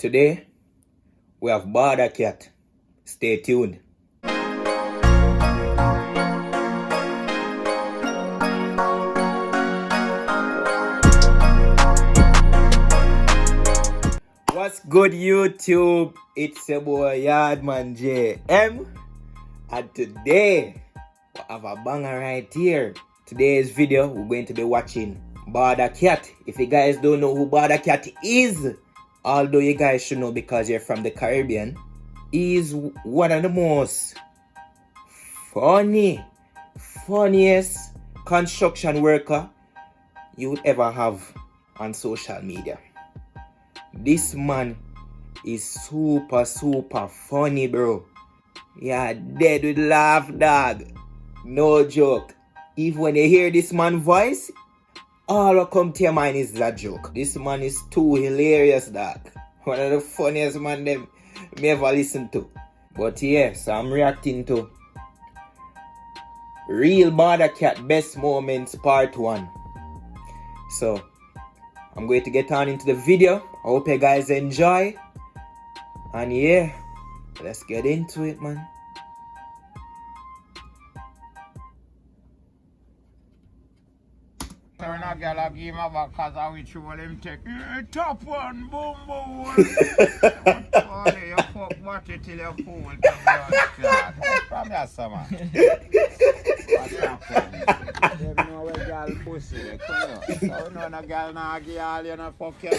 Today, we have BAWDACAT. Stay tuned. What's good, YouTube? It's your boy Yardman JM. And today, we have a banger right here. Today's video, we're going to be watching BAWDACAT. If you guys don't know who BAWDACAT is, although you guys should know because you're from the Caribbean, he's one of the most funniest construction worker you would ever have on social media. This man is super funny, bro. Yeah, dead with laugh, dog. No joke. If when you hear this man's voice, all that come to your mind is that joke. This man is too hilarious, dog. One of the funniest man them me ever listen to. But yes, I'm reacting to Real BAWDACAT Best Moments Part 1. So, I'm going to get on into the video. I hope you guys enjoy. And yeah, let's get into it, man. Turn a girl a give my back cause I wish you will him take top one, boom boom. Oh, you fuck body till you fool to blood. From your summer. What's happening? You know where girl pussy, come on. So no girl nah give all you no fuck you.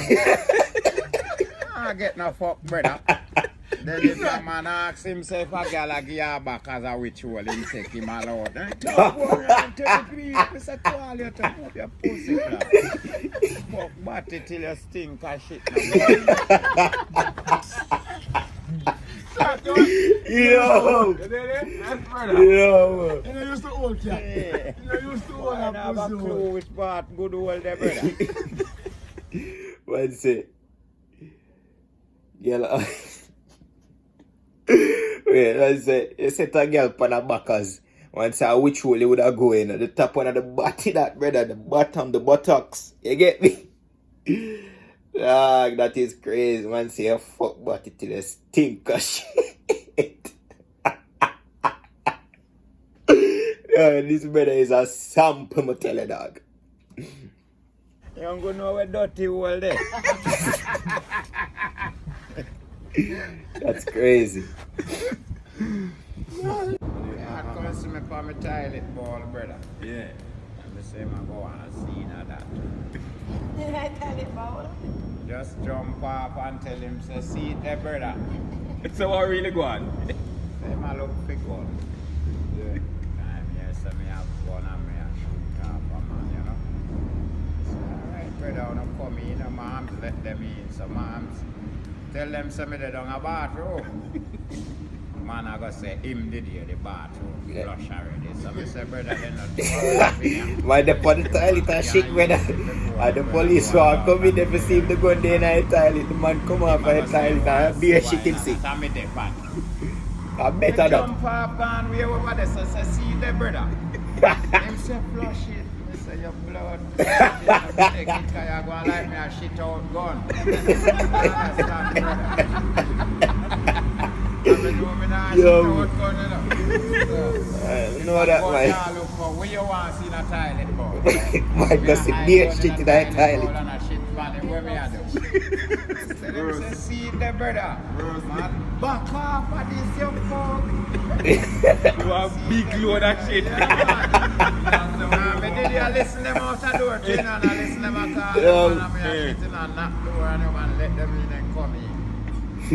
I get no fuck brother. Then if a man asks himself a girl a give her back as a ritual, him take him allowed. Top one and take it please, Mr. Toal, you to move your pussy clap. Fuck body till you stink of shit now. Yo! Yo! You know, used to old cat. Yeah. You know, used to old I have a clue which part good old there, brother. What's it? Girl, wait, let's say, you set a girl on her backers. Once I which hole you would have go in? The top one of the body, that brother, the bottom, the buttocks. You get me? Dog, that is crazy. Man, say a fuck body till you stink of shit. This brother is a sample, I tell you, dog. You don't go know where dirty hole there. That's crazy. I come see me for my toilet ball, brother. Yeah. And the same I go on and see that. Did I tell it about? Just jump off and tell him, say, see it there, brother. So what really go on? Say, my look for gun. Yeah. I'm here, so me have gun and me and shoot off a man, you know. So, alright, brother, when I come in, my arms let them in. So my arms tell them, say me they down a bathroom. Man, I go say, him did here, the bathroom. Yeah. Flush already. So me say, brother, they not do Why the put the toilet and shit when and the police want come in, they receive the gun there in the toilet. The man come off the toilet and be a shit him sick. I better that. jump off and way over there, so say, see the brother. Him say, flush it. Me say, your blood. Take it, cause you're going to like me a shit out gun. Understand, brother? I know that, man. Look for where you want to see in a toilet, boy. Man, go see beer shit in the toilet. Where me at? Say, see the brother. Man, back off of this, you fuck. You have big load of shit. Me did you listen them out the door, and I listen them out the door, and I shit in a knock door, and you man let them in and come in.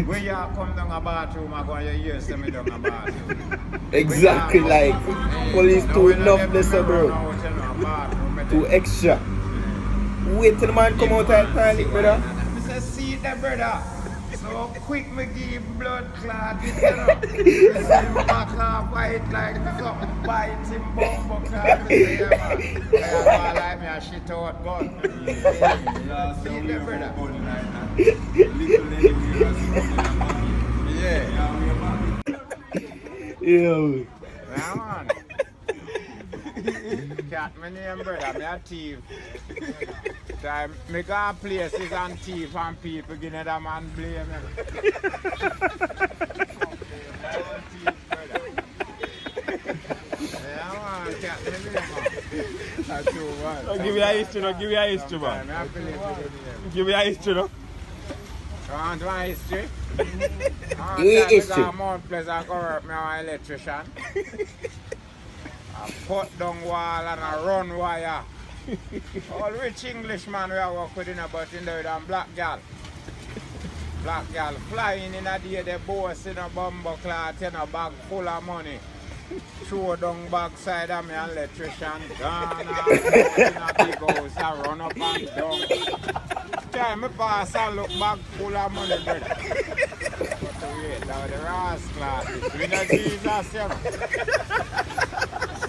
When you come down a bathroom, I go and you hear me down a bathroom. Exactly like police too enough this, bro. Too extra. Wait till the man come out of the toilet, brother. I say, see the brother. So quick me give blood clot, you know. Me see him back off white like something bite him bumbo clot. Me say, yeah man, I like me a shit out gun. See the brother. Yeah. Yo. Yeah man. Cat my name brother, me a thief. Time me go places and thief and people give that man blame him. Yeah, man, cat me blame him. That's true, man. Give me a history, no. Give me a history, man. Give me a history, no. You want my history? Give me history. I Mount Pleasant go work me an electrician. I put down wall and I run wire. All rich Englishman we I work with in about in there and black gal. Black gal flying in a day, the boss in a bumper cloth in a bag full of money. Throw down backside of me an electrician. Gone in a big house and run up and down. Time me pass and look back full of money, brother. But wait, now the rascal with the Jesus, you know.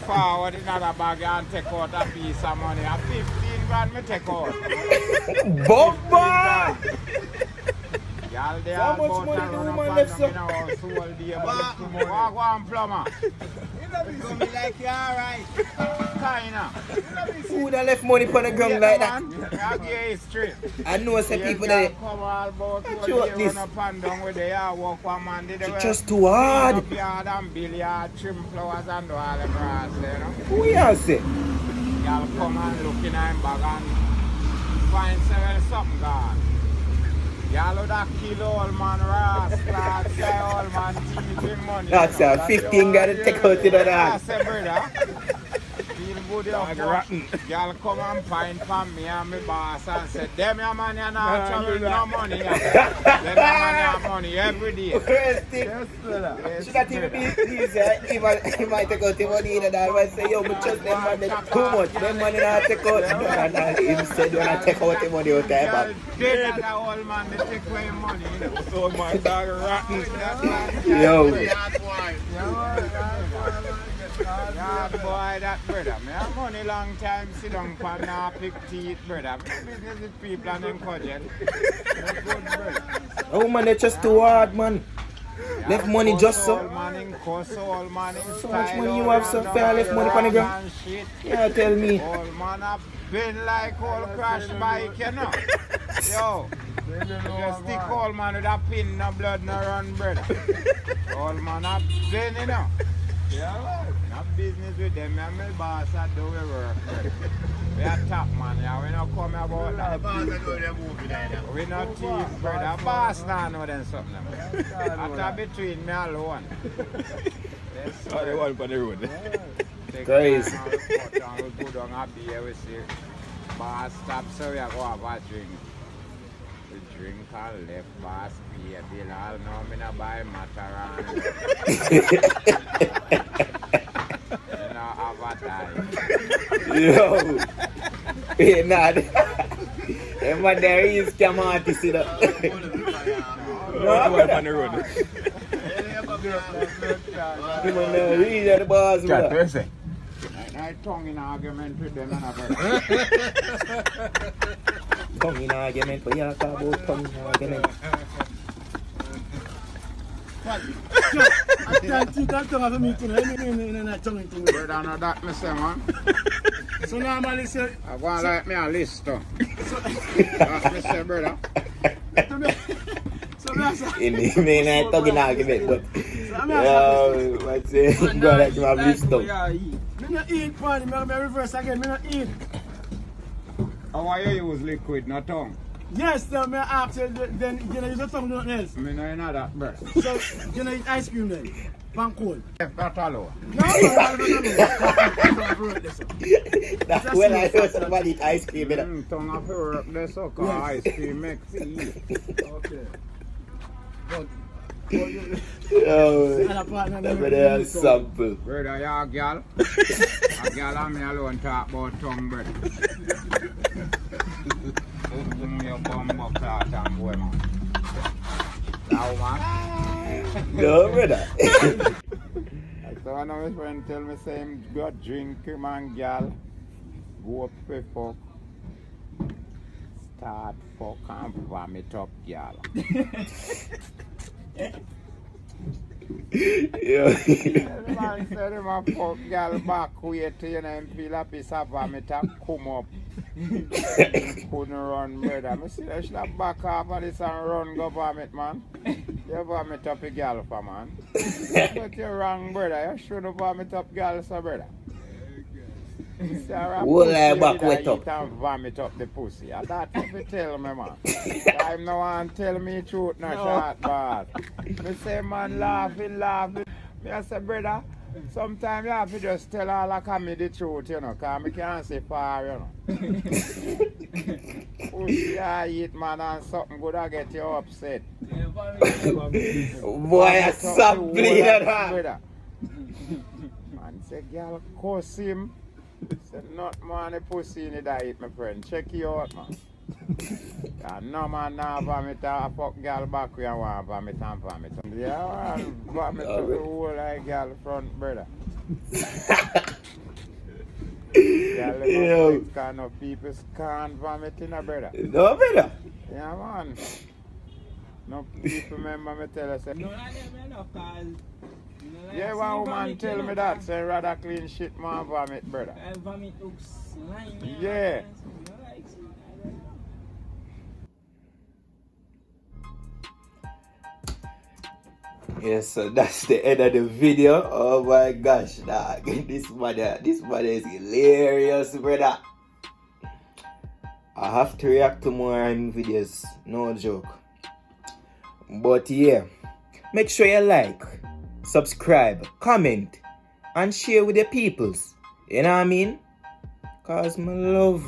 Forward in another bag and take out a piece of money. A 15 grand me take out. Bomba! Y'all they How all much about money to the run up woman and left, down sir? in our house all day, but too much. Walk one plumber. You me like you alright. Kinda. Who that left money on the ground like that? I give history. I know some people that that come all about Show all day this. run up and down with the yard walk one man did the just too hard. Up yard and billiard, trim flowers and do all the grass, you know. Who you say? Y'all come and look in him bag and find several something gone. Y'all would have kill all man rascal, say all man thieving money. That's a 15 gotta take out to the I dog. say, brother, feel good enough. rotten. Y'all come and find for me and my boss and say, them your man you not travel no money. Them your man have money every day. First thing, should not even be easy. He might take out the money in and I might say, yo, me trust them money too much. Them money not take out. And him said, when I take out the money out there, Y'all but dead that old man, they take away your money. You know? So my dog rotten. yo, Yeah, boy, that brother. Me have money long time, sit down for now, pick teeth, brother. Me business with people and them cudgel. That's good, brother. oh man, they just too hard, man. Left money just so. All man cost, all man in So much style, money you all have, so man fair left money on the ground. and shit. Yeah, tell me. All man have been like all crash bike, you know. Yo, just stick all man with a pin, no blood, no run, brother. All man have been, you know. Yeah, not business with them, and my boss I do we work. We are top man, yeah. We not come about that. We not thief, brother. Boss now know them something. After between me alone. Oh, they want on the road. Crazy. We put on a beer, we see. Boss stop, so we go have a drink. We drink and left, boss pay a bill. All now me not buy Mataran. You know, have a time. Yo. Hey, nah. Hey, man, there is come on to see that. No, on the road. Come on, now, read the bars, brother. I tongue in argument with them and a Tongue in argument, but yeah, talk about tongue in argument. I can't think of tongue of me too. I mean, tongue into me. Brother, know that me say, man. So normally say, I go and like me a list, though. That's me say, brother. so me say, In the main, I talk in argument, but what's it? Go like you have list up. me not eat, man. Me reverse again. Me not eat. How are you use liquid, no tongue? Yes, then me ask you, then you know use the tongue, nothing else. Me no know that, brother. So you know eat ice cream then, pan cold. Left that alone. No, That's when I heard somebody eat ice cream. Tongue of work, there, so cause ice cream makes it eat. Okay. Oh, that's what they sample. Brother, you a girl? A girl and me alone talk about tongue, brother. Your bum cloth and boy, man. Now, man. No, brother. So I know his friend tell me say him go drink him and girl. Go up for fuck. Start fuck and vomit up girl. Yeah. The man said him a fuck girl back way to you know him feel a piece of vomit and come up. Couldn't run, brother. I see that should have back off of this and run go vomit, man. You vomit up a girl for man. But you're wrong, brother. You shouldn't vomit up girls, so brother. Well, I back wet up. And vomit up the pussy. That's what you tell me, man. Time no one tell me truth, no short bad. Me say, man, laughing. Me I say, brother, sometimes you have to just tell all the comedy the truth, you know, because I can't say far, you know. Pussy I eat, man, and something good I get you upset. Boy, stop playing that. Man, say, girl, curse him. Say, not man, the pussy in the diet, my friend. Check you out, man. No man, now vomit a fuck girl back where you want vomit and vomit. Yeah, man, vomit to the whole like girl front, brother. Girl, Yo. kind of people can't vomit in a brother. No, brother. Yeah, man. No people remember me tell us. No, I never know, cause Yeah, one woman tell me that, say rather clean shit man vomit, brother. Vomit looks slimy. Yeah. Yes, so that's the end of the video. Oh my gosh, dog. This mother is hilarious, brother. I have to react to more videos, no joke. But yeah, make sure you like, subscribe, comment, and share with your peoples. You know what I mean? Cause my love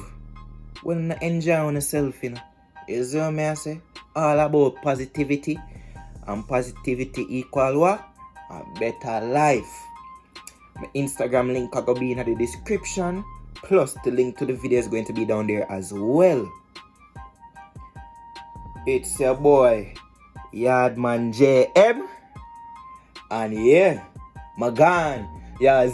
when I enjoy yourself, you know. You see what I say? All about positivity. And positivity equal what? A better life. My Instagram link will be in the description. Plus the link to the video is going to be down there as well. It's your boy Yardman JM. And yeah, Magan, yeah,